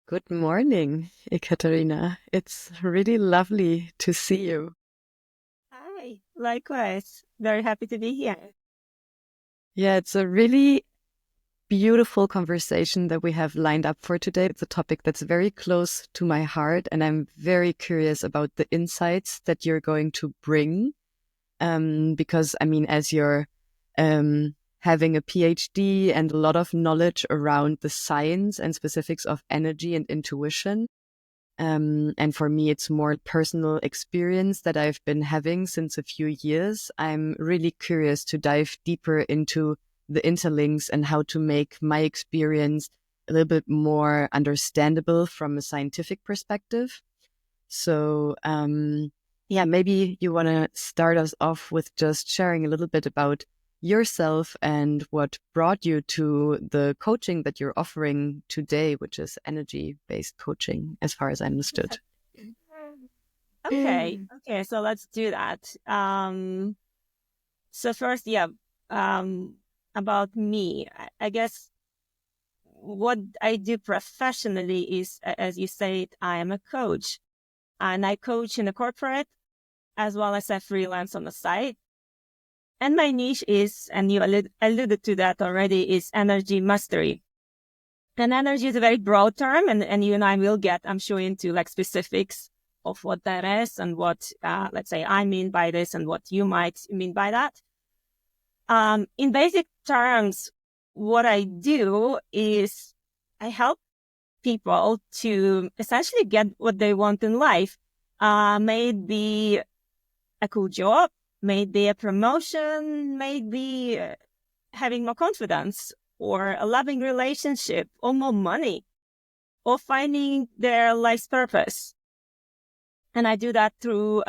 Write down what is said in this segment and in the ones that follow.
Good morning, Ekaterina. It's really lovely to see you. Hi, likewise. Very happy to be here. Yeah, it's a really beautiful conversation that we have lined up for today. It's a topic that's very close to my heart, and I'm very curious about the insights that you're going to bring. Because, as you're having a PhD and a lot of knowledge around the science and specifics of energy and intuition, and for me, it's more personal experience that I've been having since a few years. I'm really curious to dive deeper into the interlinks and how to make my experience a little bit more understandable from a scientific perspective. So, yeah, maybe you want to start us off with just sharing a little bit about yourself and what brought you to the coaching that you're offering today, which is energy-based coaching, as far as I understood. Okay, so let's do that. So first, about me. I guess what I do professionally is, as you said, I am a coach, and I coach in a corporate as well as I freelance on the side. And my niche is, and you alluded to that already, is energy mastery. And energy is a very broad term, and you and I will get, I'm sure, into like specifics of what that is and what, let's say, I mean by this and what you might mean by that. In basic terms, what I do is I help people to essentially get what they want in life. May it be a cool job, may it be a promotion, may it be having more confidence, or a loving relationship, or more money, or finding their life's purpose. And I do that through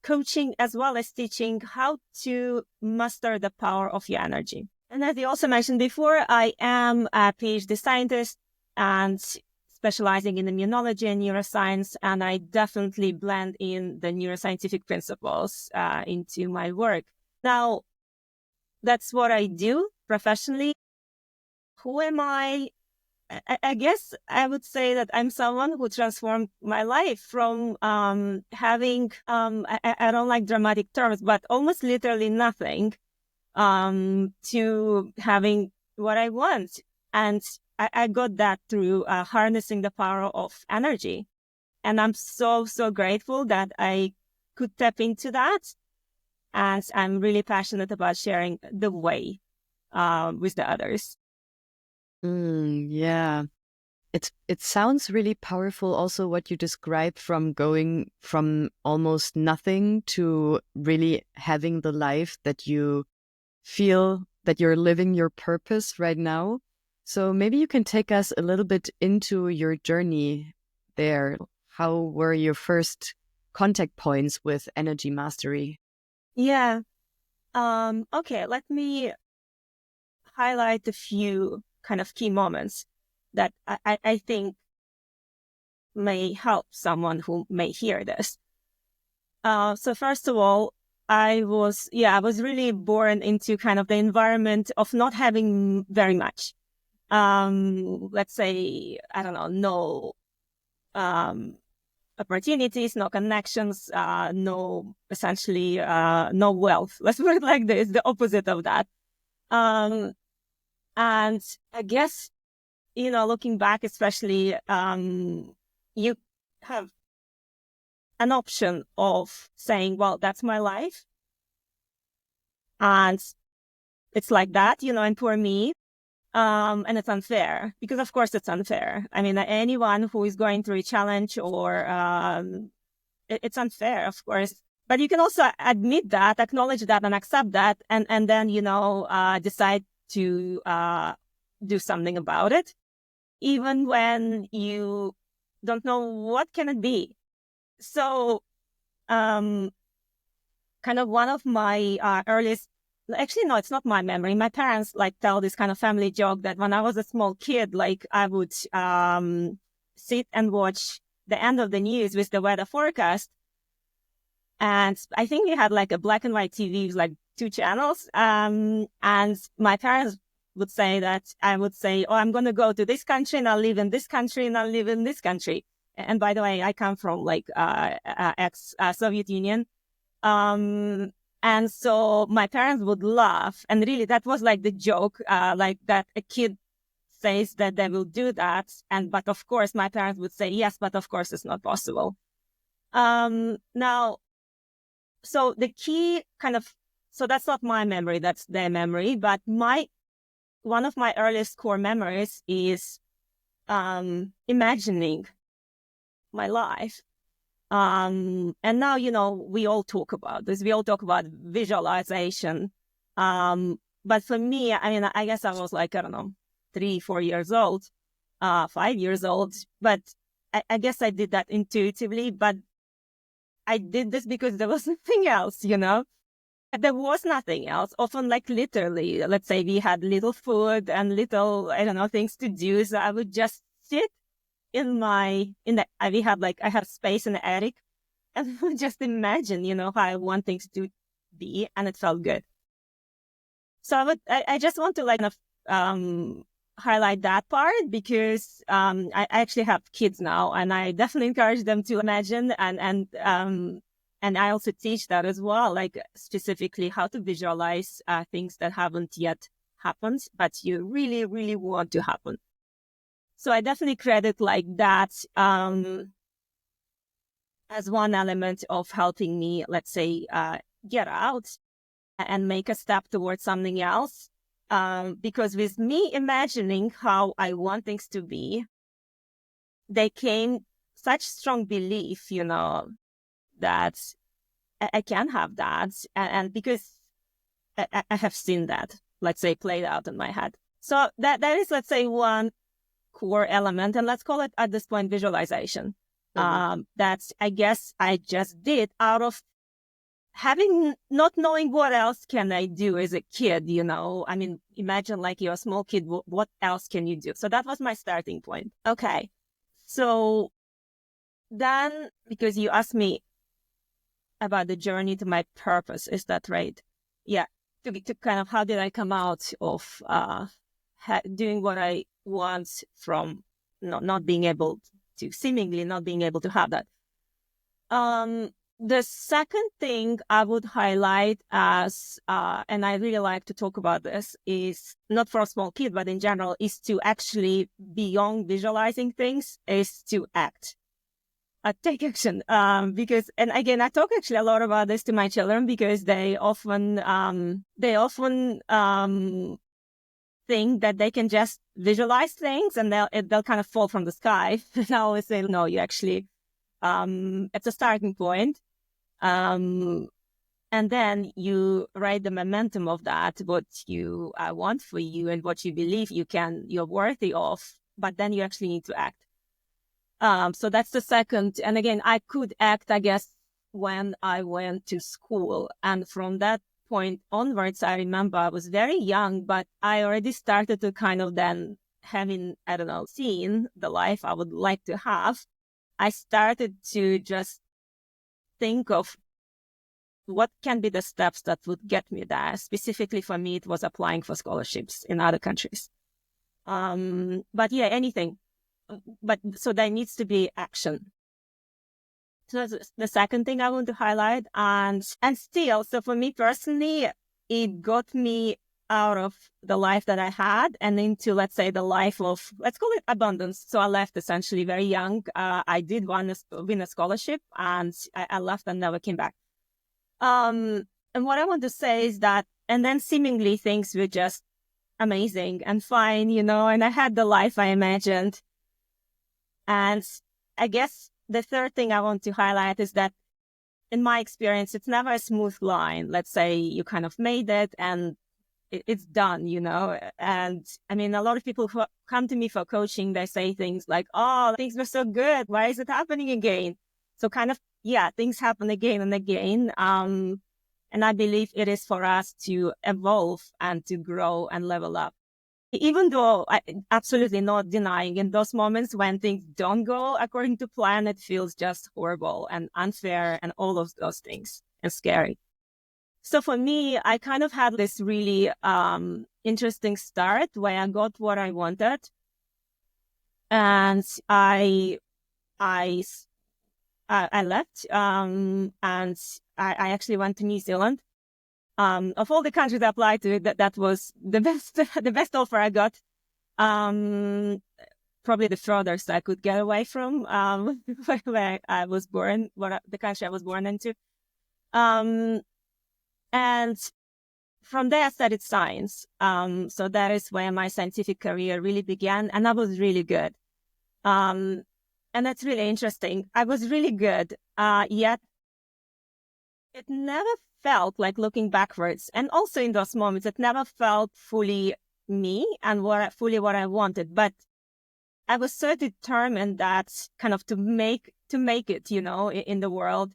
coaching as well as teaching how to master the power of your energy. And as you also mentioned before, I am a PhD scientist and specializing in immunology and neuroscience, and I definitely blend in the neuroscientific principles into my work. Now, that's what I do professionally. Who am I? I guess I would say that I'm someone who transformed my life from having, I don't like dramatic terms, but almost literally nothing, to having what I want. And I got that through harnessing the power of energy. And I'm so, so grateful that I could tap into that. And I'm really passionate about sharing the way with the others. Yeah. It sounds really powerful also what you described, from going from almost nothing to really having the life that you feel that you're living your purpose right now. So maybe you can take us a little bit into your journey there. How were your first contact points with energy mastery? Yeah. Okay, let me highlight a few kind of key moments that I think may help someone who may hear this. So first of all, I was really born into kind of the environment of not having very much. Let's say, I don't know, no opportunities, no connections, no, essentially, no wealth. Let's put it like this, the opposite of that. Um, and I guess, looking back, especially, you have an option of saying, well, that's my life. And it's like that, and for me, and it's unfair, because of course it's unfair. I mean, anyone who is going through a challenge or, it's unfair, of course. But you can also admit that, acknowledge that, and accept that, and then, decide to do something about it, even when you don't know what can it be. So, kind of one of my earliest, actually, no, it's not my memory. My parents tell this kind of family joke that when I was a small kid, I would sit and watch the end of the news with the weather forecast. And I think we had a black and white TV with 2 channels. And my parents would say that I would say, oh, I'm going to go to this country and I'll live in this country and I'll live in this country. And by the way, I come from like ex-Soviet Union. And so my parents would laugh. And really, that was like the joke, like that a kid says that they will do that. But of course, my parents would say, yes, but of course it's not possible. Now, so the key kind of, so that's not my memory, that's their memory. But one of my earliest core memories is imagining my life. And now, we all talk about this. We all talk about visualization. But for me, I mean, I guess I was like, I don't know, 3, 4 years old, 5 years old. But I guess I did that intuitively. But I did this because there was nothing else, There was nothing else. Often, like literally, let's say we had little food and little, I don't know, things to do. So I would just sit I have space in the attic and just imagine, how I want things to be, and it felt good. So I just want to highlight that part because I actually have kids now, and I definitely encourage them to imagine, and I also teach that as well, like specifically how to visualize things that haven't yet happened, but you really, really want to happen. So I definitely credit like that as one element of helping me, let's say, get out and make a step towards something else. Because with me imagining how I want things to be, they came such strong belief, that I can have that. And because I have seen that, let's say, played out in my head. So that is, let's say, one core element, and let's call it at this point visualization. That's, I guess, I just did out of not knowing what else can I do as a kid, I mean, imagine like you're a small kid, what else can you do? So that was my starting point. Okay. So then, because you asked me about the journey to my purpose, is that right? Yeah. To kind of, how did I come out of doing what I want from not being able to, seemingly not being able to have that. The second thing I would highlight as, and I really like to talk about this, is not for a small kid, but in general, is to actually, beyond visualizing things, is to act. Take action. Because, and again, I talk actually a lot about this to my children because they often think that they can just visualize things and they'll kind of fall from the sky. And I always say, no, you actually, it's a starting point. And then you write the momentum of that, what you want for you and what you believe you're worthy of, but then you actually need to act. So that's the second. And again, I could act, I guess, when I went to school. And from that point onwards, I remember I was very young, but I already started to kind of then having, I don't know, seen the life I would like to have. I started to just think of what can be the steps that would get me there. Specifically for me, it was applying for scholarships in other countries. But yeah, anything. But so there needs to be action. So that's the second thing I want to highlight. And still, so for me personally, it got me out of the life that I had and into, let's say, the life of, let's call it abundance. So I left essentially very young. I did win a scholarship and I left and never came back. And what I want to say is that, and then seemingly things were just amazing and fine, and I had the life I imagined. And I guess the third thing I want to highlight is that in my experience, it's never a smooth line. Let's say you kind of made it and it's done, And I mean, a lot of people who come to me for coaching, they say things like, oh, things were so good. Why is it happening again? So kind of, yeah, things happen again and again. And I believe it is for us to evolve and to grow and level up. Even though I absolutely not denying in those moments when things don't go according to plan, it feels just horrible and unfair and all of those things and scary. So for me, I kind of had this really interesting start where I got what I wanted. And I left, and I actually went to New Zealand. Of all the countries I applied to, that was the best, the best offer I got. Probably the furthest I could get away from where I was born, the country I was born into. And from there, I studied science. So that is where my scientific career really began, and I was really good. And that's really interesting. I was really good, yet it never felt like, looking backwards, and also in those moments, it never felt fully me and fully what I wanted. But I was so determined that kind of to make it, in the world.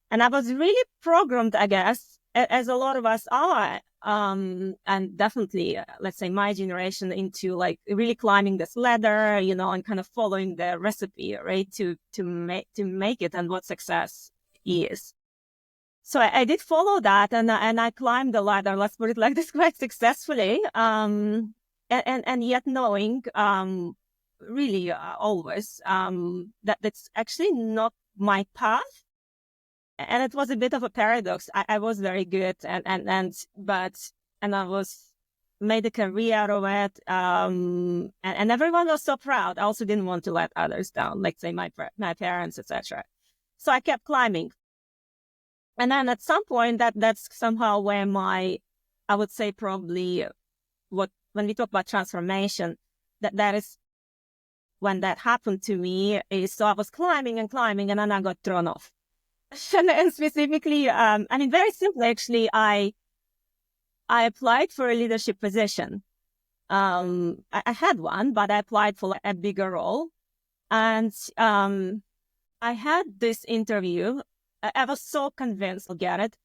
And I was really programmed, I guess, as a lot of us are, and definitely, let's say my generation, into like really climbing this ladder, and kind of following the recipe, right, to make it, and what success is. So I did follow that, and I climbed the ladder, let's put it like this, quite successfully, and yet knowing, really always, that that's actually not my path. And it was a bit of a paradox. I was very good, and I was made a career out of it. And everyone was so proud. I also didn't want to let others down, like say my parents, etc. So I kept climbing. And then at some point, that's somehow where I would say probably when we talk about transformation, that is when that happened to me. So I was climbing, and then I got thrown off. And specifically, very simply, actually, I applied for a leadership position. I had one, but I applied for a bigger role. And I had this interview. I was so convinced I'll get it.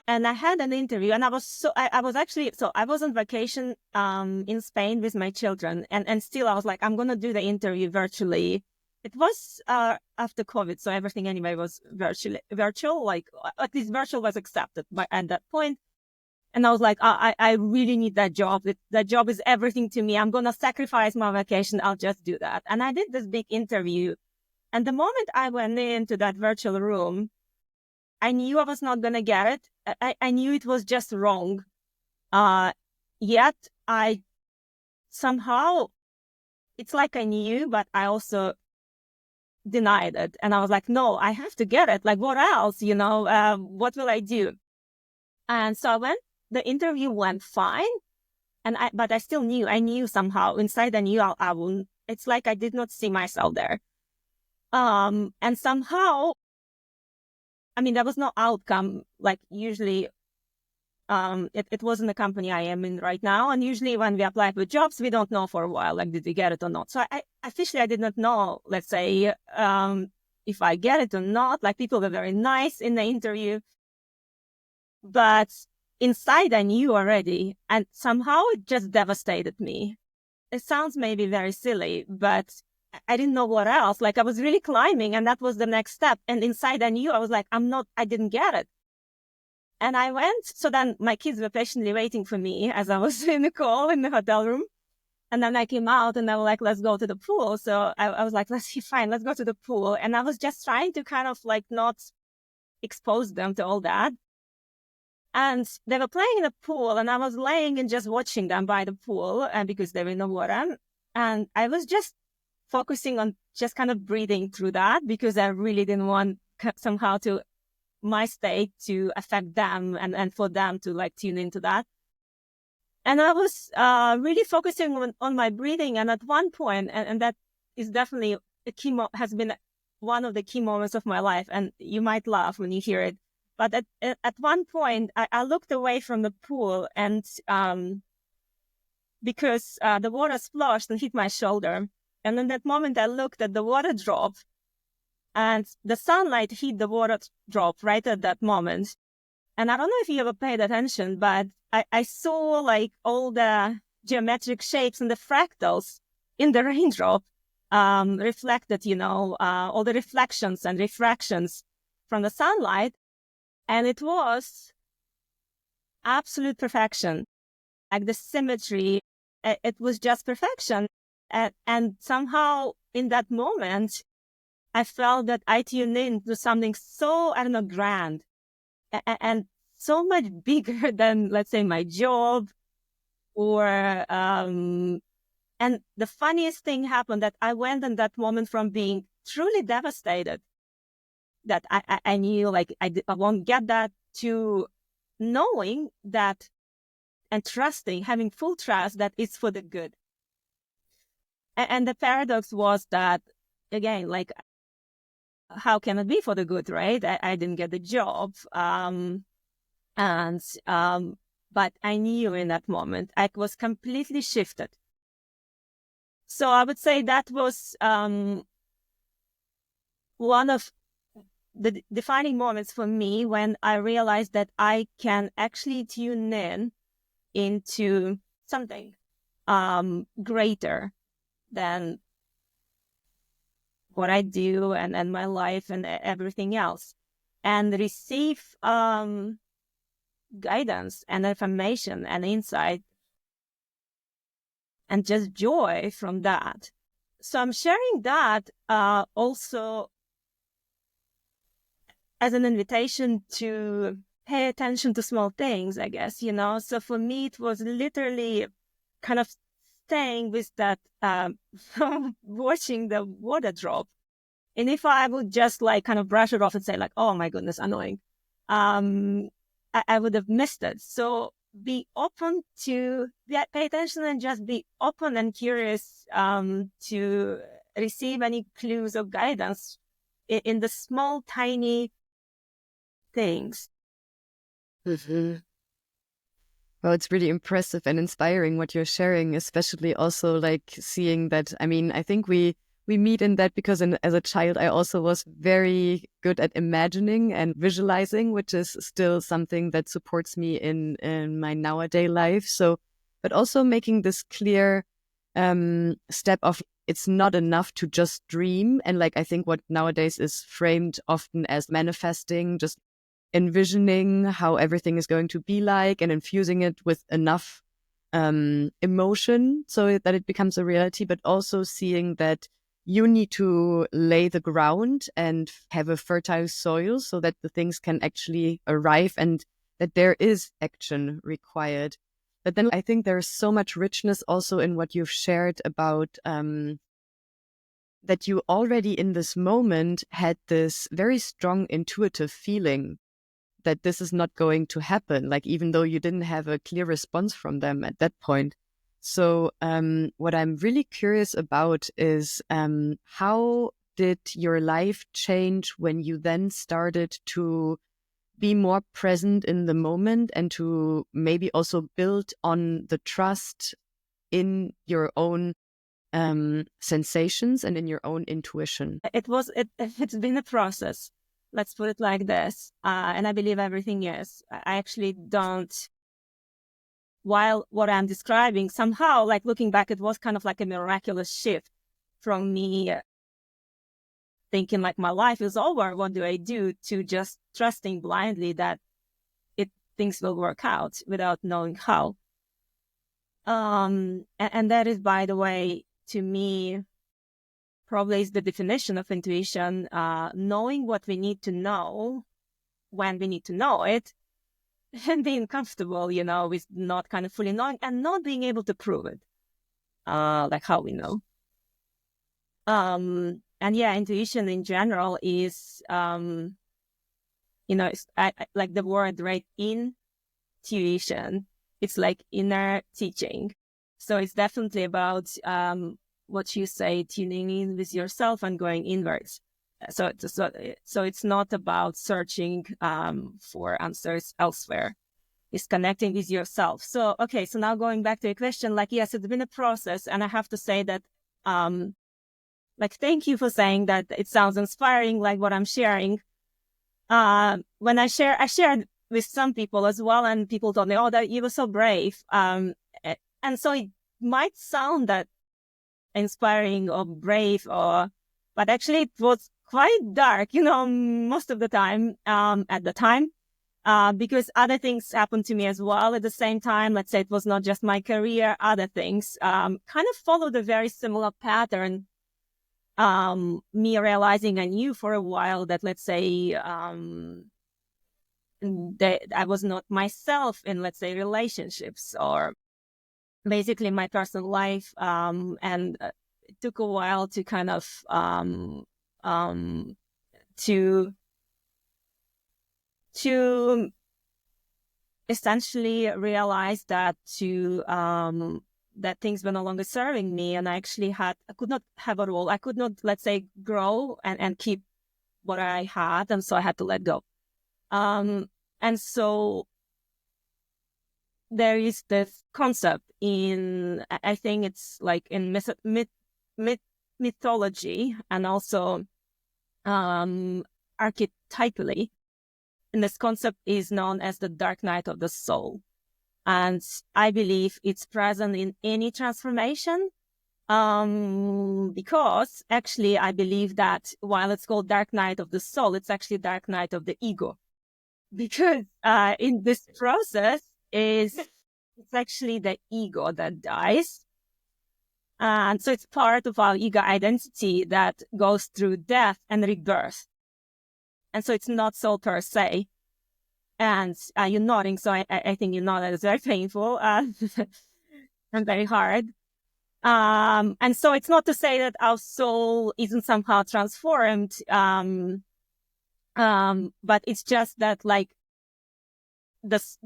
And I had an interview, and I was on vacation in Spain with my children. And still I was like, I'm going to do the interview virtually. It was after COVID, so everything anyway was virtual, like at least virtual was accepted at that point. And I was like, I really need that job. That job is everything to me. I'm going to sacrifice my vacation. I'll just do that. And I did this big interview. And the moment I went into that virtual room, I knew I was not going to get it. I knew it was just wrong. Yet I somehow, it's like I knew, but I also denied it. And I was like, no, I have to get it. Like, what else? What will I do? And so the interview went fine. But I still knew, I knew somehow inside, I knew I wouldn't. It's like I did not see myself there. And somehow, there was no outcome. Like usually, it wasn't the company I am in right now. And usually when we apply for jobs, we don't know for a while, like, did we get it or not? So I officially did not know, let's say, if I get it or not. Like, people were very nice in the interview, but inside I knew already. And somehow it just devastated me. It sounds maybe very silly, but I didn't know what else. Like, I was really climbing, and that was the next step. And inside I knew, I was like, I didn't get it. And I went, so then my kids were patiently waiting for me as I was in the call in the hotel room. And then I came out, and they were like, let's go to the pool. So I was like, let's go to the pool. And I was just trying to kind of like not expose them to all that. And they were playing in the pool, and I was laying and just watching them by the pool, and because they were in the water. And I was just focusing on just kind of breathing through that, because I really didn't want somehow to my state to affect them, and for them to like tune into that. And I was really focusing on my breathing. And at one point, and that is definitely has been one of the key moments of my life. And you might laugh when you hear it. But at one point, I looked away from the pool, and because the water splashed and hit my shoulder. And in that moment, I looked at the water drop, and the sunlight hit the water drop right at that moment. And I don't know if you ever paid attention, but I saw like all the geometric shapes and the fractals in the raindrop reflected, all the reflections and refractions from the sunlight. And it was absolute perfection, like the symmetry. It was just perfection. And somehow in that moment, I felt that I tuned into something so, I don't know, grand and so much bigger than, let's say, my job or, and the funniest thing happened that I went in that moment from being truly devastated that I knew like I won't get that to knowing that and trusting, having full trust that it's for the good. And the paradox was that, again, like, how can it be for the good, right? I didn't get the job. But I knew in that moment I was completely shifted. So I would say that was one of the defining moments for me when I realized that I can actually tune in into something greater than what I do and my life and everything else, and receive guidance and information and insight and just joy from that. So I'm sharing that also as an invitation to pay attention to small things, I guess, you know. So for me, it was literally kind of staying with that, watching the water drop. And if I would just like kind of brush it off and say like, oh my goodness, annoying, I would have missed it. So be open to pay attention and just be open and curious to receive any clues or guidance in the small, tiny things. Mm-hmm. Well, it's really impressive and inspiring what you're sharing, especially also like seeing that. I mean, I think we meet in that because as a child, I also was very good at imagining and visualizing, which is still something that supports me in my nowadays life. So, but also making this clear step of it's not enough to just dream. And like, I think what nowadays is framed often as manifesting, just envisioning how everything is going to be like and infusing it with enough emotion so that it becomes a reality, but also seeing that you need to lay the ground and have a fertile soil so that the things can actually arrive and that there is action required. But then I think there's so much richness also in what you've shared about that you already in this moment had this very strong intuitive feeling that this is not going to happen, like even though you didn't have a clear response from them at that point. So what I'm really curious about is how did your life change when you then started to be more present in the moment and to maybe also build on the trust in your own sensations and in your own intuition? It's been a process. Let's put it like this. And I believe everything is. I actually don't, while what I'm describing, somehow, like looking back, it was kind of like a miraculous shift from me thinking like my life is over, what do I do, to just trusting blindly that things will work out without knowing how. And that is, by the way, to me, probably is the definition of intuition, knowing what we need to know when we need to know it, and being comfortable, you know, with not kind of fully knowing and not being able to prove it, like how we know. And yeah, intuition in general is, you know, it's, I like the word, right? Intuition. It's like inner teaching. So it's definitely about what you say, tuning in with yourself and going inwards. So it's not about searching for answers elsewhere. It's connecting with yourself. So, okay, so now going back to your question, like, yes, it's been a process. And I have to say that, like, thank you for saying that it sounds inspiring, like what I'm sharing. When I shared with some people as well, and people told me, oh, that you were so brave. And so it might sound that inspiring or brave, but actually it was quite dark, you know, most of the time, at the time. because other things happened to me as well at the same time. Let's say it was not just my career, other things kind of followed a very similar pattern. Me realizing I knew for a while that, let's say, that I was not myself in, let's say, relationships or basically my personal life. And it took a while to kind of to essentially realize that that things were no longer serving me, and I could not have a role. I could not, let's say, grow and keep what I had, and so I had to let go. And so there is this concept in, I think it's like in mythology and also archetypally. And this concept is known as the dark night of the soul. And I believe it's present in any transformation. Because actually I believe that while it's called dark night of the soul, it's actually dark night of the ego. Because in this process it's actually the ego that dies. And so it's part of our ego identity that goes through death and rebirth. And so it's not soul per se. And you're nodding, so I think you know that it's very painful and very hard. And so it's not to say that our soul isn't somehow transformed, but it's just that, like,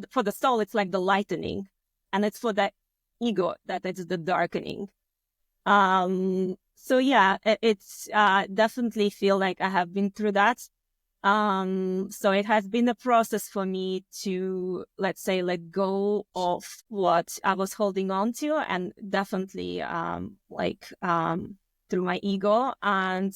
for the soul, it's like the lightening, and it's for the ego that it's the darkening. So yeah, it's definitely feel like I have been through that. So it has been a process for me to, let's say, let go of what I was holding on to, and definitely through my ego. And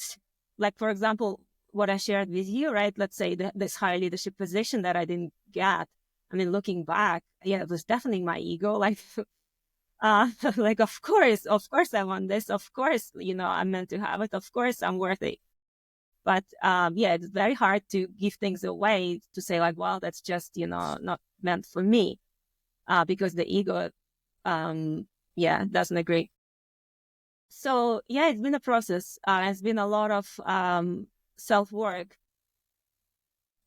like, for example, what I shared with you, right? Let's say this high leadership position that I didn't get. I mean, looking back, yeah, it was definitely my ego. Like, like, of course I want this. Of course, I'm meant to have it. Of course I'm worthy. But yeah, it's very hard to give things away, to say like, well, that's just, not meant for me, because the ego, doesn't agree. So yeah, it's been a process. It's been a lot of self-work.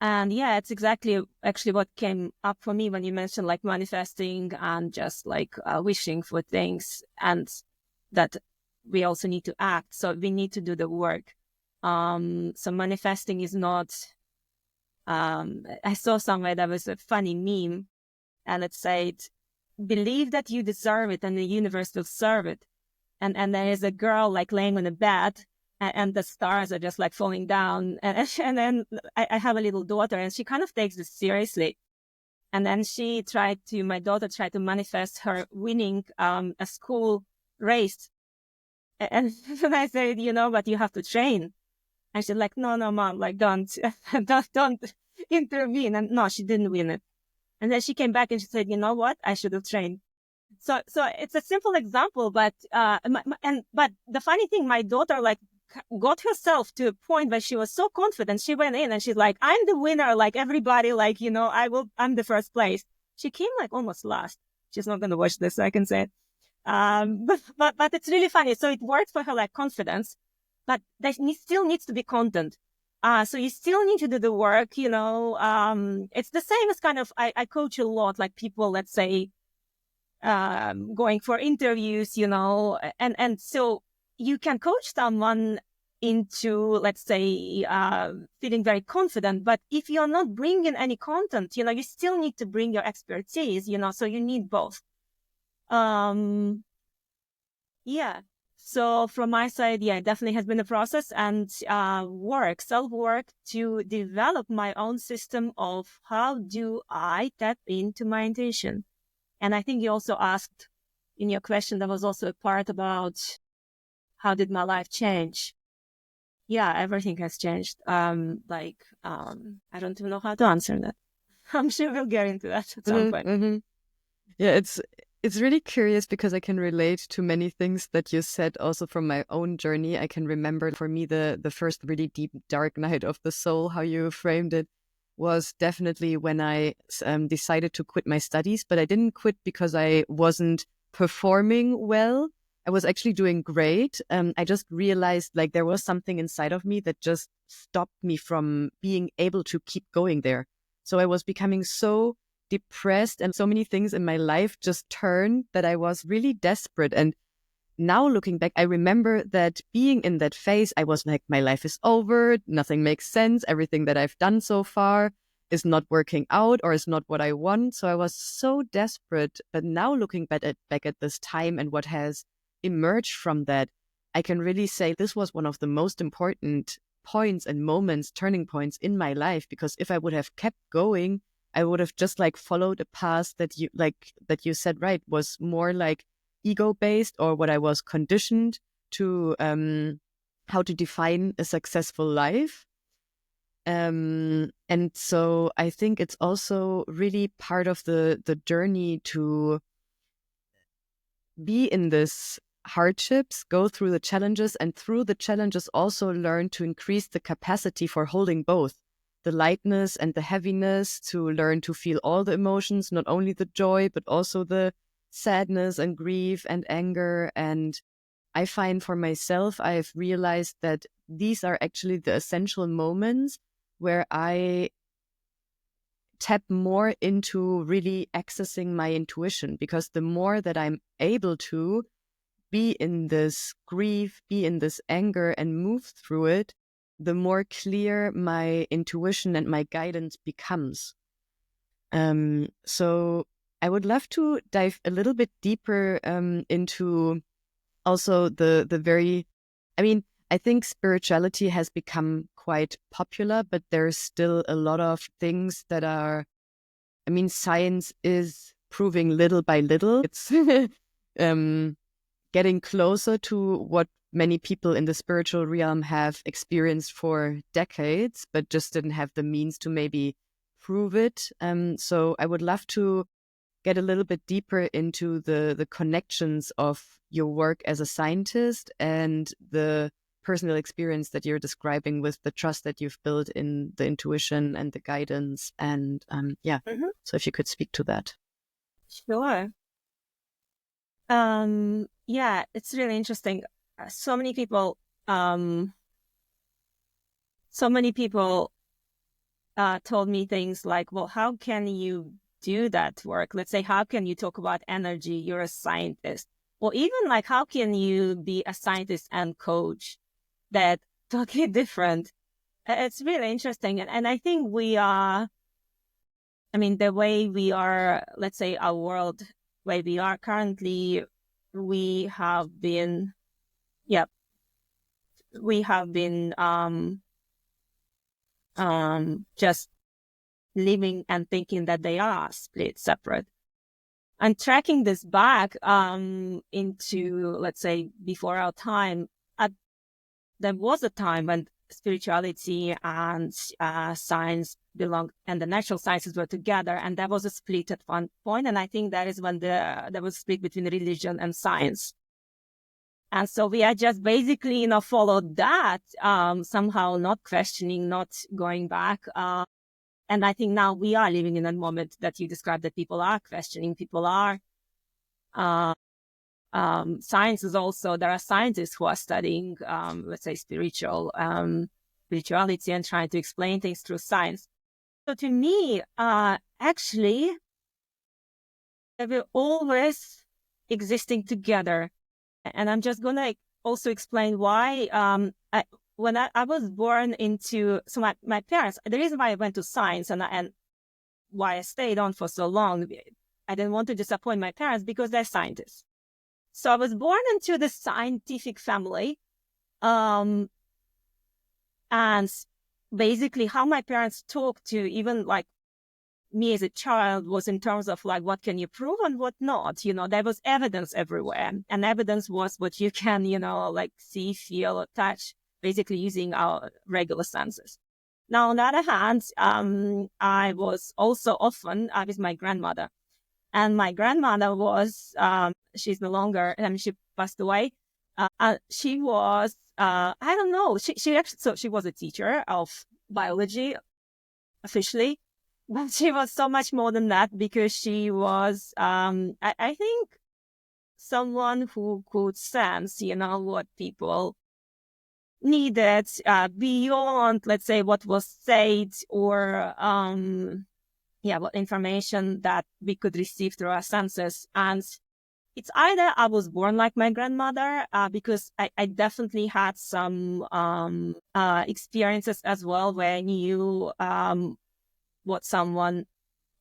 And yeah, it's exactly actually what came up for me when you mentioned like manifesting and just like wishing for things, and that we also need to act. So we need to do the work. So manifesting is not, I saw somewhere that was a funny meme, and it said, believe that you deserve it and the universe will serve it. And there is a girl like laying on a bed, and the stars are just like falling down. And then I have a little daughter, and she kind of takes this seriously. And then my daughter tried to manifest her winning a school race. And I said, but you have to train. And she's like, no, mom, like, don't intervene. And no, she didn't win it. And then she came back and she said, you know what? I should have trained. So it's a simple example, but, but the funny thing, my daughter, like, got herself to a point where she was so confident. She went in and she's like, I'm the winner. Like everybody, like, I'm the first place. She came like almost last. She's not going to watch this, so I can say it. But it's really funny. So it worked for her, like, confidence. But there still needs to be content. So you still need to do the work, it's the same as kind of, I coach a lot, like people, let's say, going for interviews, and so you can coach someone into, let's say, feeling very confident. But if you're not bringing any content, you still need to bring your expertise, so you need both. Yeah. So from my side, yeah, it definitely has been a process and self-work to develop my own system of how do I tap into my intuition. And I think you also asked in your question, there was also a part about how did my life change? Yeah, everything has changed. I don't even know how to answer that. I'm sure we'll get into that at some point. Mm-hmm. Yeah, it's really curious because I can relate to many things that you said also from my own journey. I can remember for me the first really deep dark night of the soul, how you framed it. was definitely when I decided to quit my studies, but I didn't quit because I wasn't performing well. I was actually doing great. I just realized like there was something inside of me that just stopped me from being able to keep going there. So I was becoming so depressed and so many things in my life just turned that I was really desperate. And now looking back, I remember that being in that phase, I was like, my life is over. Nothing makes sense. Everything that I've done so far is not working out or is not what I want. So I was so desperate. But now looking back at this time and what has emerged from that, I can really say this was one of the most important points and moments, turning points in my life, because if I would have kept going, I would have just like followed a path that you said, right, was more like ego based, or what I was conditioned to, how to define a successful life. And so I think it's also really part of the journey to be in this hardships, go through the challenges, and through the challenges also learn to increase the capacity for holding both the lightness and the heaviness, to learn to feel all the emotions, not only the joy, but also the sadness and grief and anger. And I find for myself, I've realized that these are actually the essential moments where I tap more into really accessing my intuition, because the more that I'm able to be in this grief, be in this anger, and move through it, the more clear my intuition and my guidance becomes. So I would love to dive a little bit deeper into also the very, I mean, I think spirituality has become quite popular, but there's still a lot of things that are, I mean, science is proving little by little. It's getting closer to what many people in the spiritual realm have experienced for decades, but just didn't have the means to maybe prove it. So I would love to get a little bit deeper into the connections of your work as a scientist and the personal experience that you're describing with the trust that you've built in the intuition and the guidance. And so if you could speak to that. Sure. Yeah, it's really interesting. So many people, told me things like, well, how can you do that work? Let's say, how can you talk about energy? You're a scientist. Or even like, how can you be a scientist and coach? That totally different. It's really interesting. And I think we are, I mean, the way we are, let's say our world, way we are currently, we have been, yeah, we have been just living and thinking that they are split, separate. And tracking this back into, let's say, before our time, there was a time when spirituality and science belonged, and the natural sciences were together, and there was a split at one point. And I think that is when there was a split between religion and science. And so we are just basically, followed that, somehow not questioning, not going back. And I think now we are living in a moment that you described, that people are questioning, people are, science is also, there are scientists who are studying, let's say, spirituality and trying to explain things through science. So to me, actually, they were always existing together. And I'm just going to also explain why, when I was born into, so my parents, the reason why I went to science and why I stayed on for so long, I didn't want to disappoint my parents because they're scientists. So I was born into the scientific family. And basically how my parents talked to even like me as a child was in terms of like, what can you prove and what not? There was evidence everywhere. And evidence was what you can, like see, feel, or touch, basically using our regular senses. Now, on the other hand, I was also often with my grandmother. And my grandmother was, she's no longer, she passed away. She was, I don't know, she actually, so she was a teacher of biology. officially, but she was so much more than that, because she was, I think, someone who could sense, what people needed beyond, let's say, what was said, or what information that we could receive through our senses. And it's either I was born like my grandmother, because I definitely had some experiences as well, where I knew what someone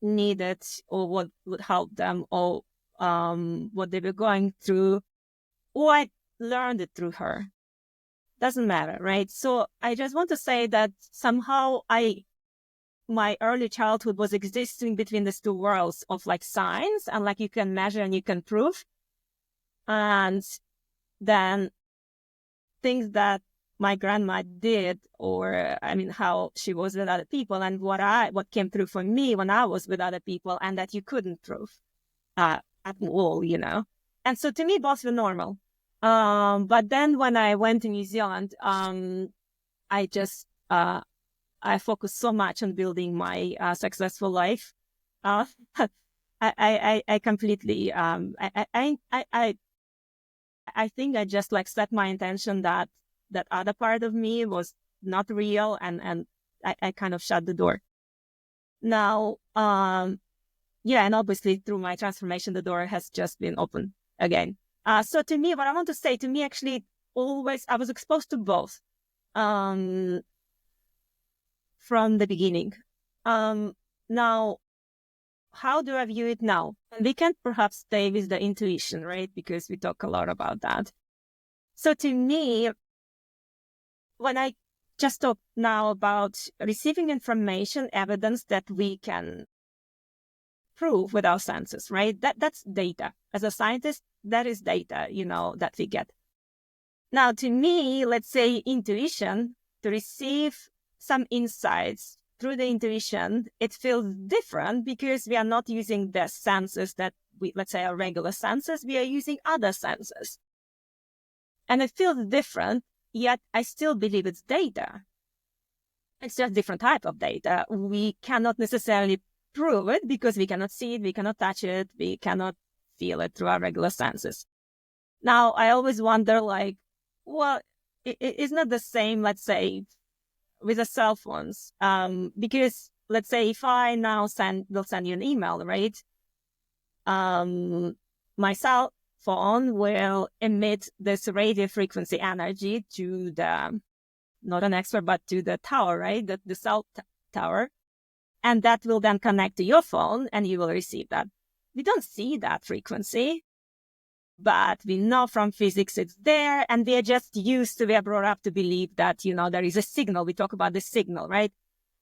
needed, or what would help them, or what they were going through, or I learned it through her. Doesn't matter, right? So I just want to say that somehow my early childhood was existing between these two worlds of like science and like you can measure and you can prove, and then things that my grandma did, or how she was with other people, and what came through for me when I was with other people, and that you couldn't prove at all, And so to me, both were normal. But then when I went to New Zealand, I just I focused so much on building my successful life. I completely I think I just like set my intention that other part of me was not real, and I kind of shut the door. Now, and obviously through my transformation, the door has just been open again. So to me, what I want to say, to me, actually, always I was exposed to both from the beginning. Now, how do I view it now? And we can perhaps stay with the intuition, right? Because we talk a lot about that. So to me, when I just talk now about receiving information, evidence that we can prove with our senses, right? That's data. As a scientist, that is data, that we get. Now, to me, let's say intuition, to receive some insights through the intuition, it feels different because we are not using the senses that let's say our regular senses, we are using other senses. And it feels different, yet I still believe it's data. It's just different type of data. We cannot necessarily prove it because we cannot see it, we cannot touch it, we cannot feel it through our regular senses. Now, I always wonder, like, well, it's not the same, let's say, with the cell phones. Because let's say if I now will send you an email, right? My cell phone will emit this radio frequency energy to the, not an expert, but to the tower, right? The cell tower. And that will then connect to your phone and you will receive that. We don't see that frequency, but we know from physics it's there, and we are just we are brought up to believe that, there is a signal. We talk about the signal, right?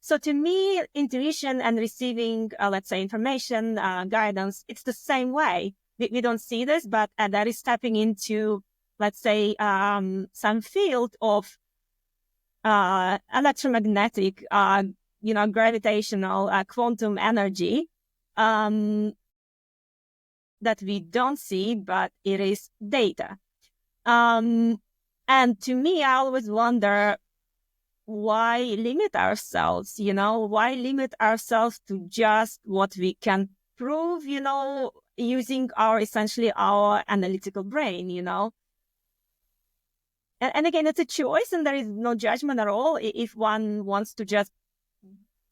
So to me, intuition and receiving, let's say, information, guidance, it's the same way. We don't see this, but that is stepping into, let's say, some field of electromagnetic, gravitational, quantum energy, that we don't see, but it is data. And to me, I always wonder, why limit ourselves? Why limit ourselves to just what we can prove, using essentially our analytical brain, And again, it's a choice and there is no judgment at all. If one wants to just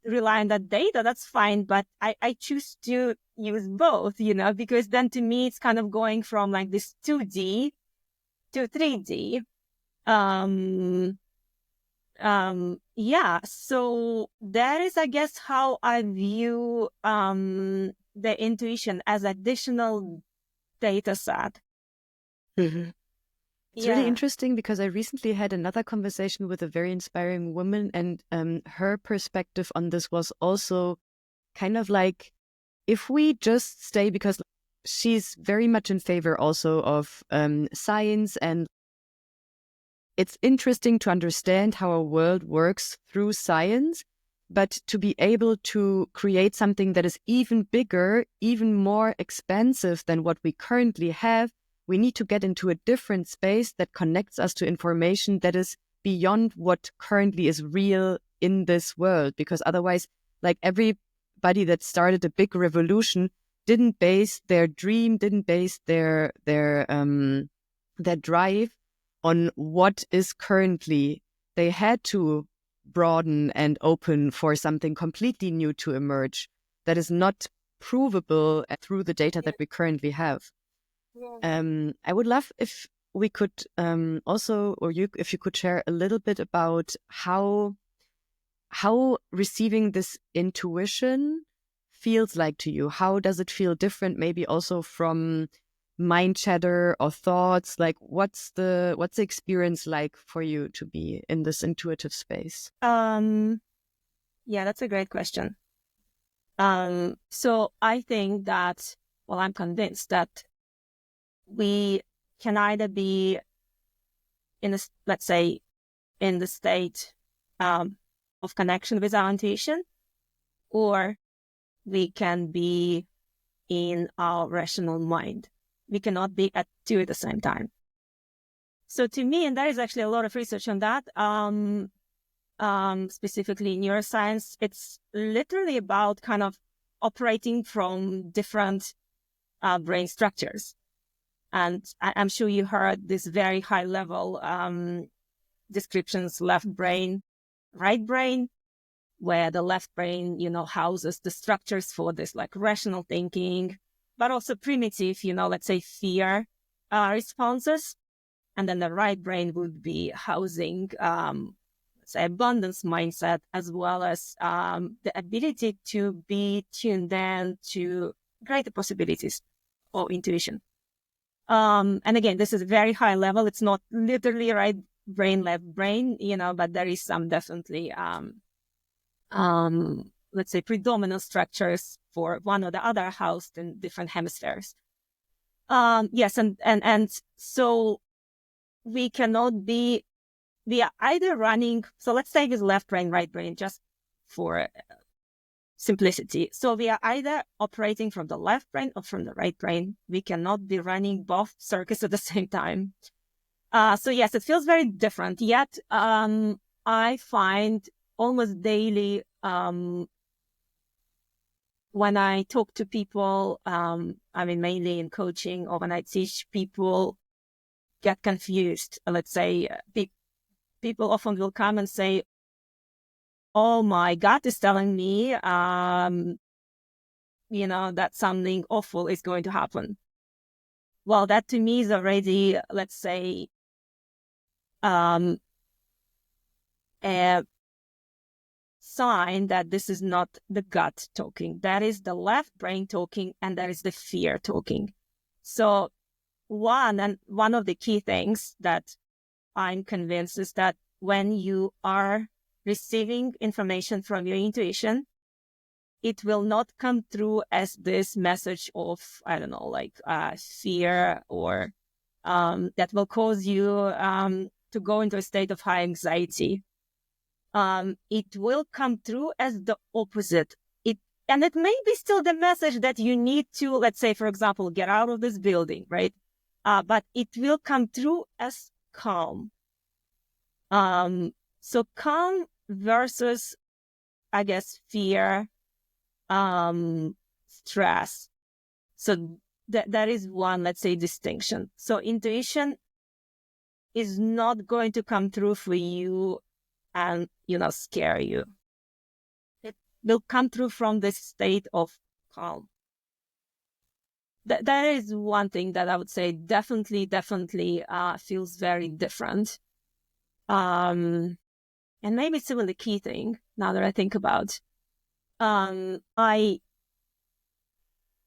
rely on that data, that's fine. But I choose to use both, because then to me, it's kind of going from like this 2D to 3D. So that is, I guess, how I view the intuition as additional data set. Mm-hmm. It's really interesting because I recently had another conversation with a very inspiring woman, and her perspective on this was also kind of like, if we just stay, because she's very much in favor also of science, and it's interesting to understand how our world works through science, but to be able to create something that is even bigger, even more expansive than what we currently have, we need to get into a different space that connects us to information that is beyond what currently is real in this world, because otherwise Like everybody that started a big revolution didn't base their dream, didn't base their drive on what is currently. They had to broaden and open for something completely new to emerge that is not provable through the data that we currently have. I would love if we could also, or if you could share a little bit about how receiving this intuition feels like to you. How does it feel different, maybe also from mind chatter or thoughts? Like, what's the experience like for you to be in this intuitive space? Yeah, that's a great question. So I think that, well, I'm convinced that we can either be in this, let's say, in the state of connection with our intuition, or we can be in our rational mind. We cannot be at two at the same time. So to me, and there is actually a lot of research on that, specifically neuroscience, it's literally about kind of operating from different brain structures. And I'm sure you heard this very high level descriptions, left brain, right brain, where the left brain, houses the structures for this like rational thinking, but also primitive, let's say fear responses. And then the right brain would be housing, say, abundance mindset, as well as the ability to be tuned in to greater possibilities or intuition. And again, this is very high level. It's not literally right brain, left brain, but there is some definitely, let's say, predominant structures for one or the other housed in different hemispheres. Yes, and so we are either running, so let's take this left brain, right brain, just for simplicity. So we are either operating from the left brain or from the right brain. We cannot be running both circuits at the same time. So yes, it feels very different. Yet I find almost daily when I talk to people, mainly in coaching, or when I teach people get confused. Let's say people often will come and say, "Oh, my gut is telling me, that something awful is going to happen." Well, that to me is already, let's say, a sign that this is not the gut talking. That is the left brain talking, and that is the fear talking. So one of the key things that I'm convinced is that when you are receiving information from your intuition, it will not come through as this message of, I don't know, like fear, or that will cause you to go into a state of high anxiety. It will come through as the opposite. And it may be still the message that you need to, let's say, for example, get out of this building, right? But it will come through as calm. So calm versus, I guess, fear, stress. So that is one, let's say, distinction. So intuition is not going to come through for you and, scare you. It will come through from this state of calm. That is one thing that I would say definitely feels very different. And maybe it's even the key thing now that I think about. Now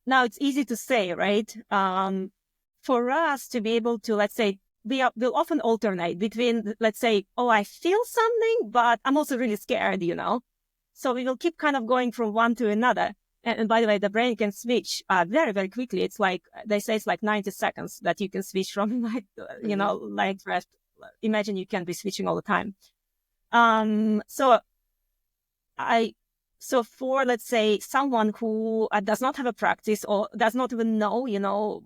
it's easy to say, right? For us to be able to, let's say, we'll often alternate between, let's say, oh, I feel something, but I'm also really scared, So we will keep kind of going from one to another. And by the way, the brain can switch very, very quickly. It's like, they say it's like 90 seconds that you can switch from, like, like rest. Imagine you can be switching all the time. So for, let's say, someone who does not have a practice or does not even know,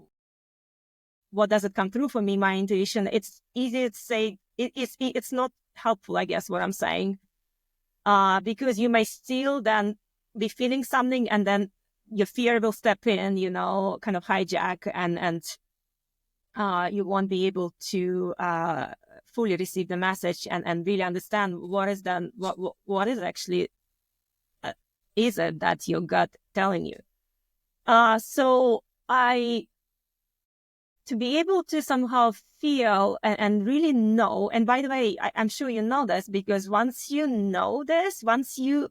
what does it come through for me, my intuition, it's easy to say, it's not helpful, I guess, what I'm saying. Because you may still then be feeling something, and then your fear will step in, kind of hijack, and you won't be able to fully receive the message and really understand what is done, what is actually is it that your gut telling you. So to be able to somehow feel and really know, and by the way, I'm sure you know this, because once you know this, once you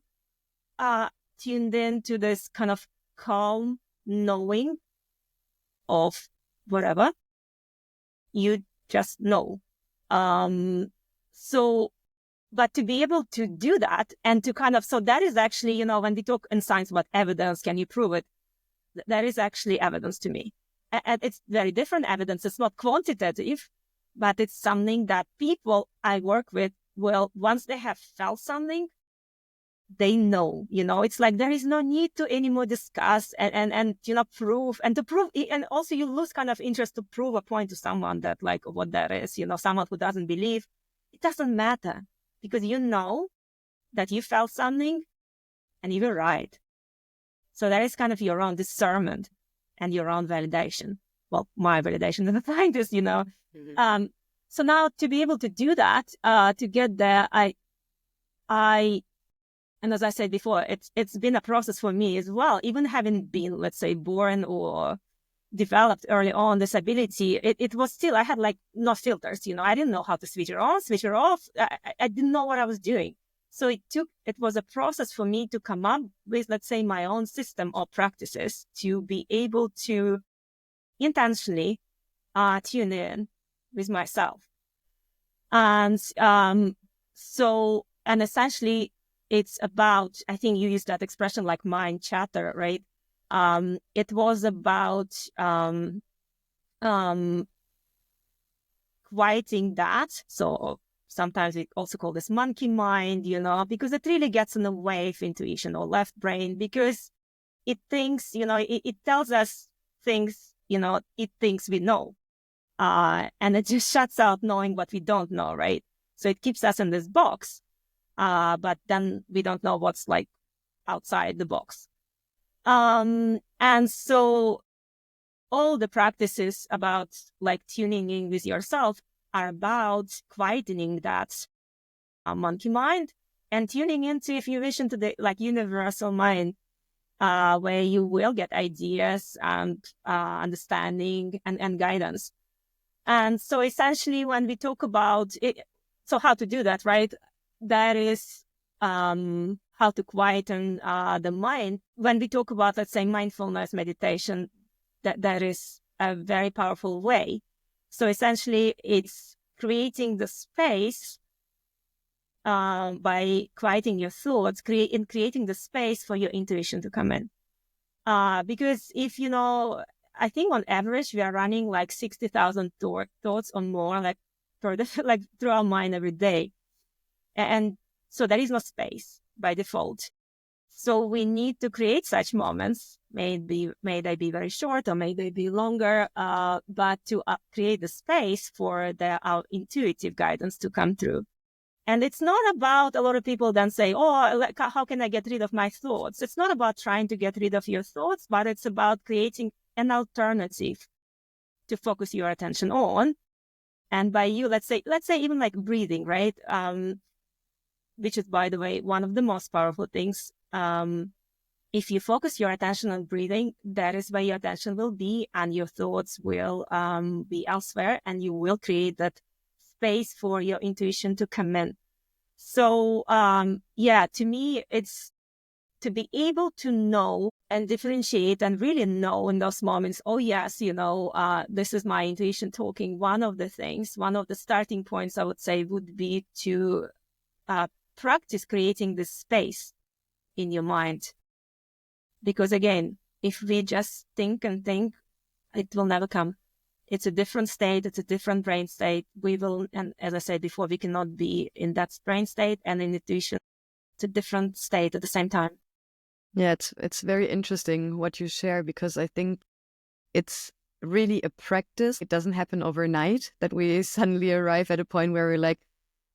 tuned in to this kind of calm knowing of whatever, you just know. But to be able to do that and to kind of, so that is actually, when we talk in science about evidence, can you prove it? That is actually evidence to me. And it's very different evidence. It's not quantitative, but it's something that people I work with will, once they have felt something, they know, it's like there is no need to anymore discuss and prove, and to prove, and also you lose kind of interest to prove a point to someone that like what that is, someone who doesn't believe. It doesn't matter, because you know that you felt something and you were right. So that is kind of your own discernment and your own validation. Well, my validation as a scientist, Mm-hmm. So now to be able to do that, to get there, and as I said before, it's been a process for me as well. Even having been, let's say, born or developed early on this ability, it was still, I had like no filters, I didn't know how to switch it on, switch it off. I didn't know what I was doing. So it was a process for me to come up with, let's say, my own system of practices to be able to intentionally tune in with myself. And and essentially it's about, I think you used that expression like mind chatter, right? It was about quieting that. So sometimes we also call this monkey mind, because it really gets in the way of intuition or left brain, because it thinks, it tells us things, it thinks we know. And it just shuts out knowing what we don't know, right? So it keeps us in this box, but then we don't know what's like outside the box. And so all the practices about like tuning in with yourself are about quietening that monkey mind and tuning into, if you wish, into the like universal mind, where you will get ideas and understanding and guidance. And so essentially when we talk about it, so how to do that, right? That is how to quieten the mind. When we talk about, let's say, mindfulness meditation, that is a very powerful way. So essentially it's creating the space by quieting your thoughts, creating the space for your intuition to come in. Because if I think on average we are running like 60,000 thoughts or more, like like through our mind every day, and so there is no space by default. So we need to create such moments. May they be very short or may they be longer, but to create the space for our intuitive guidance to come through. And it's not about, a lot of people then say, oh, how can I get rid of my thoughts? It's not about trying to get rid of your thoughts, but it's about creating an alternative to focus your attention on. And by you, let's say even like breathing, right? Which is, by the way, one of the most powerful things. If you focus your attention on breathing, that is where your attention will be, and your thoughts will be elsewhere, and you will create that space for your intuition to come in. So, to me, it's to be able to know and differentiate and really know in those moments, oh, yes, this is my intuition talking. One of the starting points I would say would be to practice creating this space in your mind. Because again, if we just think and think, it will never come. It's a different state. It's a different brain state. And as I said before, we cannot be in that brain state and in intuition. It's a different state at the same time. Yeah, it's very interesting what you share, because I think it's really a practice. It doesn't happen overnight that we suddenly arrive at a point where we're like,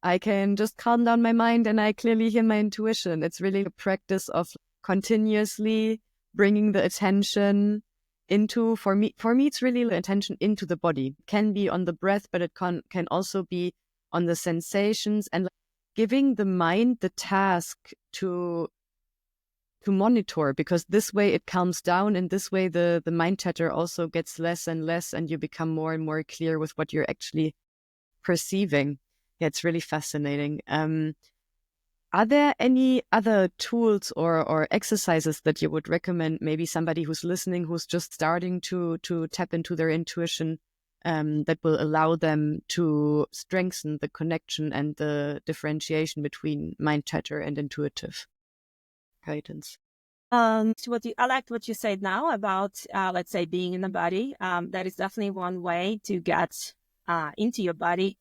I can just calm down my mind and I clearly hear my intuition. It's really a practice of continuously bringing the attention into, for me, it's really the attention into the body. It can be on the breath, but it can also be on the sensations, and giving the mind the task to monitor, because this way it calms down, and this way the mind chatter also gets less and less, and you become more and more clear with what you're actually perceiving. Yeah, it's really fascinating. Are there any other tools or exercises that you would recommend, maybe somebody who's listening, who's just starting to tap into their intuition, that will allow them to strengthen the connection and the differentiation between mind chatter and intuitive guidance? I liked what you said now about, let's say, being in the body. That is definitely one way to get into your body.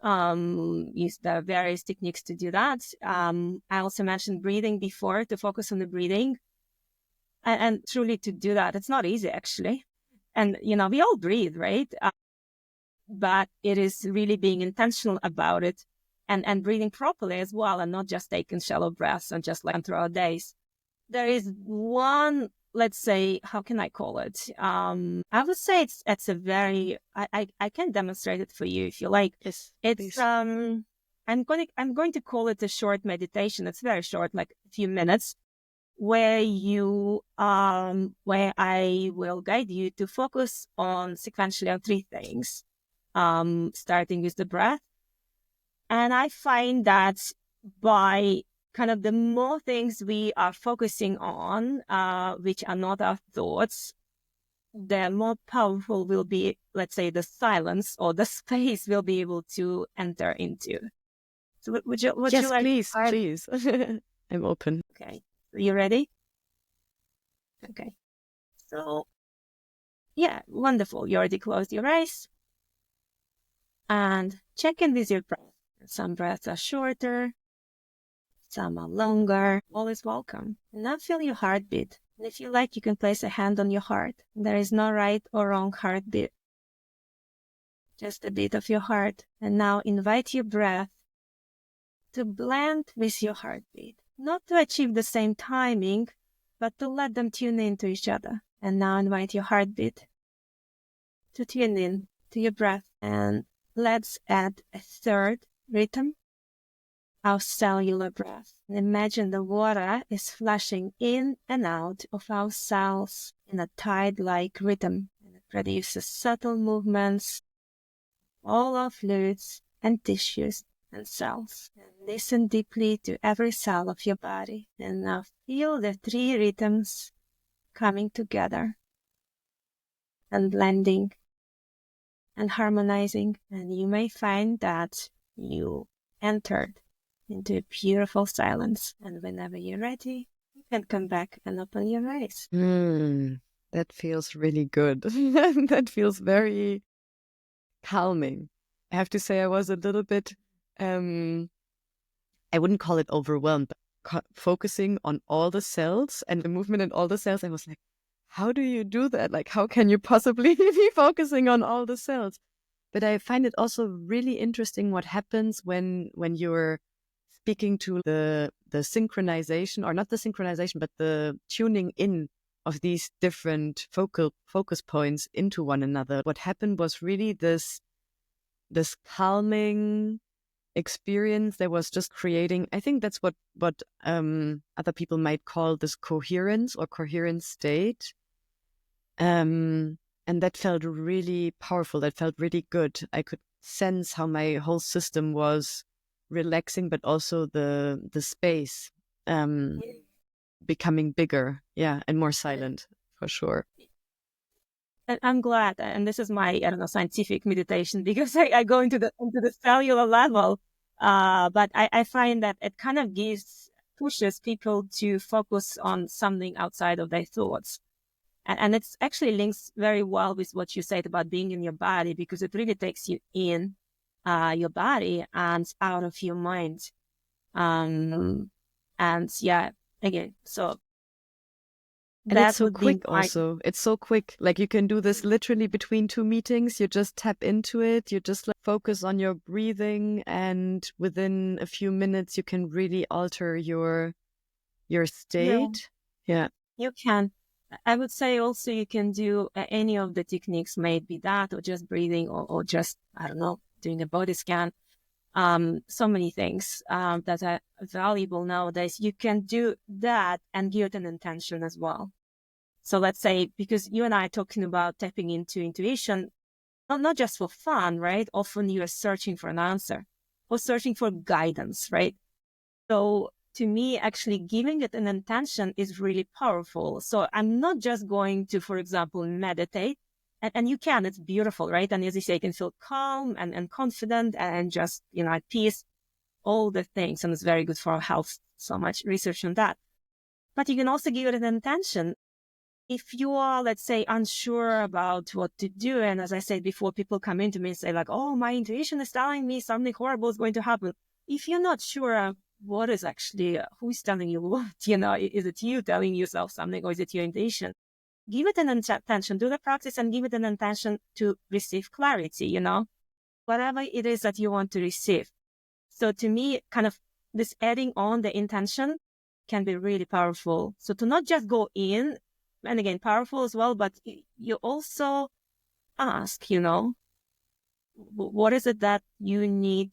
Use the various techniques to do that. I also mentioned breathing before, to focus on the breathing. And truly to do that, it's not easy, actually. And, we all breathe, right? But it is really being intentional about it, and breathing properly as well, and not just taking shallow breaths and just like throughout days. There is one, let's say, how can I call it? I would say it's a very, I can demonstrate it for you if you like. Yes, It's, please. I'm going to call it a short meditation. It's very short, like a few minutes, where I will guide you to focus sequentially on three things, starting with the breath. And I find that by kind of the more things we are focusing on, which are not our thoughts, the more powerful will be, let's say, the silence or the space we'll be able to enter into. So would you Yes, like to please, start? please. I'm open. Okay. Are you ready? Okay. So, yeah, wonderful. You already closed your eyes. And check in with your breath. Some breaths are shorter, some are longer. All is welcome. And now feel your heartbeat. And if you like, you can place a hand on your heart. There is no right or wrong heartbeat. Just a beat of your heart. And now invite your breath to blend with your heartbeat. Not to achieve the same timing, but to let them tune into each other. And now invite your heartbeat to tune in to your breath. And let's add a third rhythm, our cellular breath. And imagine the water is flashing in and out of our cells in a tide-like rhythm. And it produces subtle movements, all our fluids and tissues and cells. And listen deeply to every cell of your body. And now feel the three rhythms coming together and blending and harmonizing. And you may find that you entered into a beautiful silence. And whenever you're ready, you can come back and open your eyes. That feels really good. That feels very calming. I have to say, I was a little bit, I wouldn't call it overwhelmed, but focusing on all the cells and the movement in all the cells. I was like, how do you do that? Like, how can you possibly be focusing on all the cells? But I find it also really interesting what happens when you're speaking to the synchronization, or not the synchronization, but the tuning in of these different focus points into one another. What happened was really this calming experience that was just creating, I think that's what other people might call this coherence or coherent state. And that felt really powerful. That felt really good. I could sense how my whole system was relaxing, but also the space becoming bigger, and more silent, for sure. And I'm glad, and this is my, scientific meditation, because I go into the cellular level. But I find that it kind of pushes people to focus on something outside of their thoughts. And it's actually links very well with what you said about being in your body, because it really takes you in your body and out of your mind. And yeah, again, so and it's that so would be quick also. It's so quick. Like, you can do this literally between two meetings. You just tap into it. You just focus on your breathing, and within a few minutes, you can really alter your your Yeah, state. Yeah. you can. I would say also you can do any of the techniques, maybe that, or just breathing, or just, I don't know, doing a body scan. So many things that are valuable nowadays. You can do that and give it an intention as well. So let's say, because you and I are talking about tapping into intuition, not just for fun, right? Often you are searching for an answer or searching for guidance, right? So to me, actually giving it an intention is really powerful. So I'm not just going to, for example, meditate. And you can, it's beautiful, right? And as you say, you can feel calm and confident and just, at peace, all the things. And it's very good for our health. So much research on that. But you can also give it an intention. If you are, let's say, unsure about what to do, and as I said before, people come into me and say like, oh, my intuition is telling me something horrible is going to happen. If you're not sure what is actually, who's telling you what, is it you telling yourself something or is it your intuition? Give it an intention, do the practice and give it an intention to receive clarity, whatever it is that you want to receive. So to me, kind of this adding on the intention can be really powerful. So to not just go in, and again, powerful as well, but you also ask, what is it that you need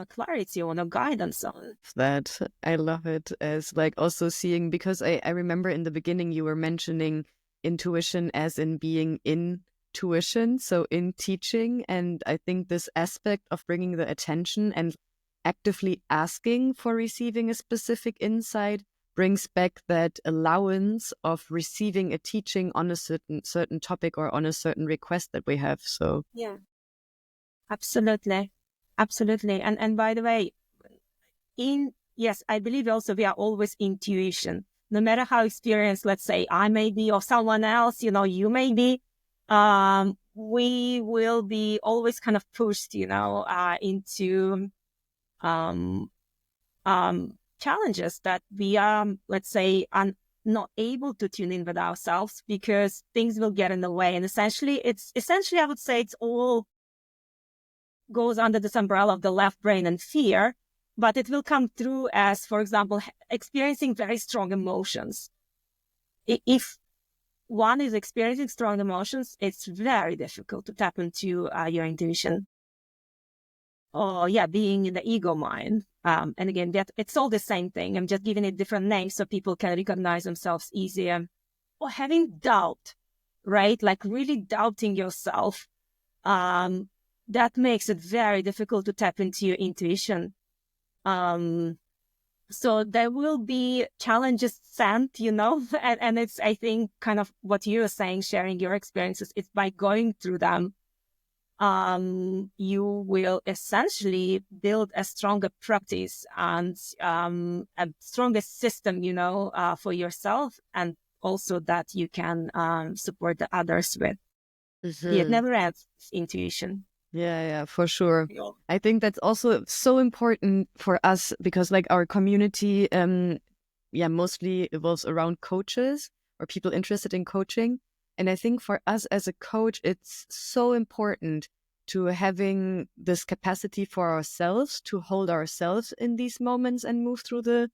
clarity on or guidance on? That I love it as like also seeing, because I remember in the beginning you were mentioning intuition as in being in tuition, so in teaching. And I think this aspect of bringing the attention and actively asking for receiving a specific insight brings back that allowance of receiving a teaching on a certain topic or on a certain request that we have. So Yeah, absolutely. Absolutely. And by the way, yes, I believe also we are always intuition. No matter how experienced, let's say I may be or someone else, you may be, we will be always kind of pushed, into um, challenges that we are, let's say, not able to tune in with ourselves because things will get in the way. And essentially, I would say it's all goes under this umbrella of the left brain and fear, but it will come through as, for example, experiencing very strong emotions. If one is experiencing strong emotions, it's very difficult to tap into your intuition. Or being in the ego mind. And again, that it's all the same thing. I'm just giving it different names so people can recognize themselves easier. Or having doubt, right? Like really doubting yourself. That makes it very difficult to tap into your intuition. So there will be challenges sent, and it's, I think, kind of what you're saying, sharing your experiences. It's by going through them, you will essentially build a stronger practice and a stronger system, for yourself, and also that you can support the others with. It never ends, intuition. yeah, for sure. Yeah. I think that's also so important for us because like our community, mostly evolves around coaches or people interested in coaching. And I think for us as a coach, it's so important to having this capacity for ourselves to hold ourselves in these moments and move through the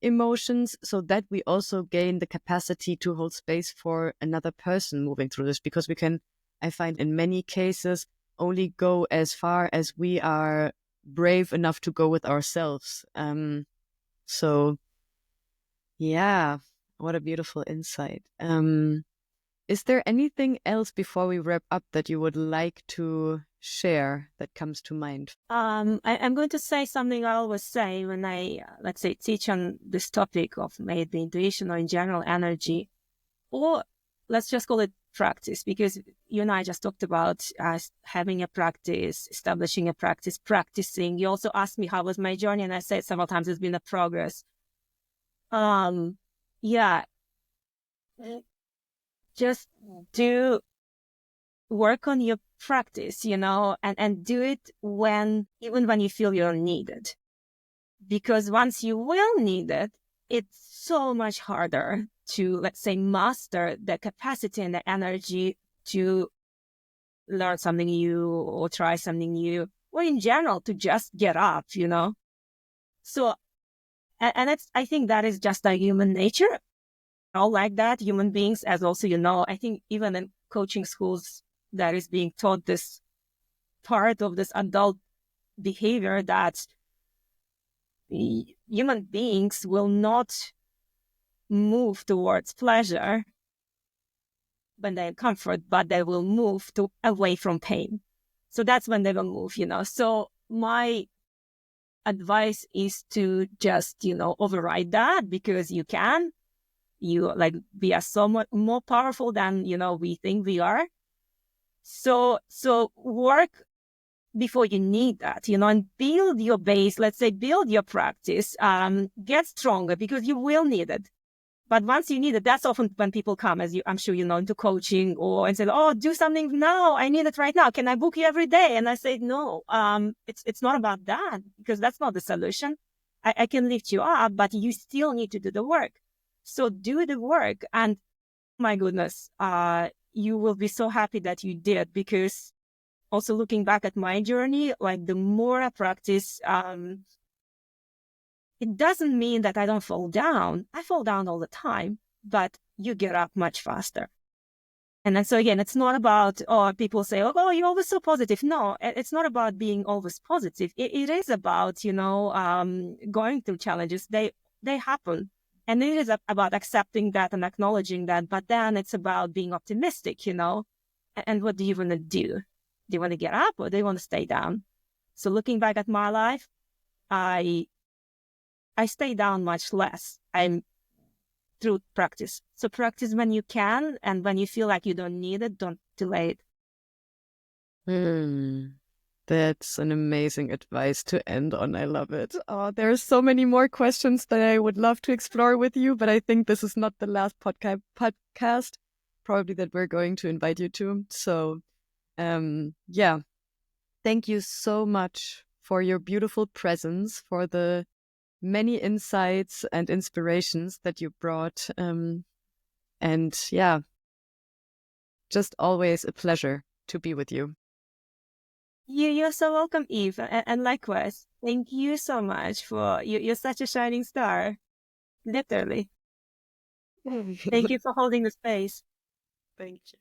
emotions so that we also gain the capacity to hold space for another person moving through this, because we can, I find in many cases, only go as far as we are brave enough to go with ourselves. So yeah, what a beautiful insight. Is there anything else before we wrap up that you would like to share that comes to mind? I'm going to say something I always say when I, let's say, teach on this topic of maybe intuition or in general energy, or let's just call it practice, because you and I just talked about having a practice, establishing a practice, practicing. You also asked me how was my journey, and I said several times it's been a progress. Yeah, just do work on your practice, and do it even when you feel you don't need it. Because once you will need it, it's so much harder to, let's say, master the capacity and the energy to learn something new or try something new, or in general to just get up, So And I think that is just a human nature. All like that, human beings, as also, I think even in coaching schools, that is being taught this part of this adult behavior that human beings will not move towards pleasure when they're in comfort, but they will move to away from pain. So that's when they will move, So my advice is to just, override that, because you can. You we are so much more powerful than, we think we are. So work before you need that, and build your base. Let's say build your practice, get stronger, because you will need it. But once you need it, that's often when people come, I'm sure into coaching, and say, "Oh, do something now. I need it right now. Can I book you every day?" And I say, "No, it's not about that, because that's not the solution. I can lift you up, but you still need to do the work. So do the work, and my goodness, you will be so happy that you did, because also looking back at my journey, the more I practice, it doesn't mean that I don't fall down. I fall down all the time, but you get up much faster. And then, so again, it's not about, people say, "Oh, you're always so positive." No, it's not about being always positive. It is about, going through challenges. They happen. And it is about accepting that and acknowledging that. But then it's about being optimistic, And what do you want to do? Do you want to get up, or do you want to stay down? So looking back at my life, I stay down much less. I'm through practice. So practice when you can, and when you feel like you don't need it, don't delay it. That's an amazing advice to end on. I love it. There are so many more questions that I would love to explore with you, but I think this is not the last podcast probably that we're going to invite you to. So, yeah, thank you so much for your beautiful presence, for the many insights and inspirations that you brought. And yeah, just always a pleasure to be with you. You're so welcome, Eve. And likewise, thank you so much for you're such a shining star. Literally. Thank you for holding the space. Thank you.